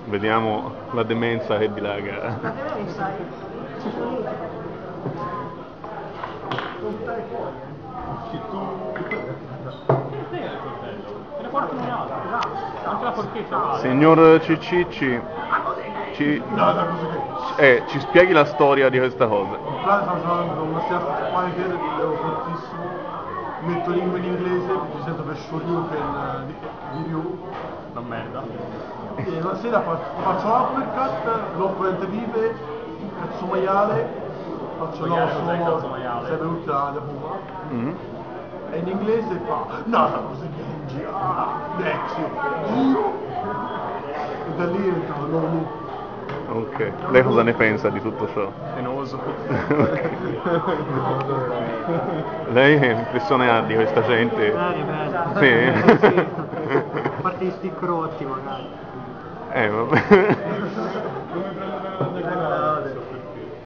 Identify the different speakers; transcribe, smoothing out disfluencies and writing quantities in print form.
Speaker 1: Vediamo la demenza che dilaga.
Speaker 2: La demenza ci sono io.
Speaker 1: Signor Cicicci, ci spieghi la storia di questa cosa.
Speaker 3: In pratica faccio una serata spider, ero fortissimo, metto lingua in inglese, mi sento per Shoryuken di Ryu.
Speaker 4: Una merda.
Speaker 3: E una sera faccio uppercut, l'opponente vive, cazzo maiale, faccio no, sono sempre ultra da Puma. E in inglese fa Nada così Genji, Nexi, e da lì entra non.
Speaker 1: Ok, lei cosa ne pensa di tutto ciò?
Speaker 4: Penoso.
Speaker 1: Lei che impressione ha di questa gente?
Speaker 2: Sì. A parte gli stick rotti magari.
Speaker 1: Vabbè.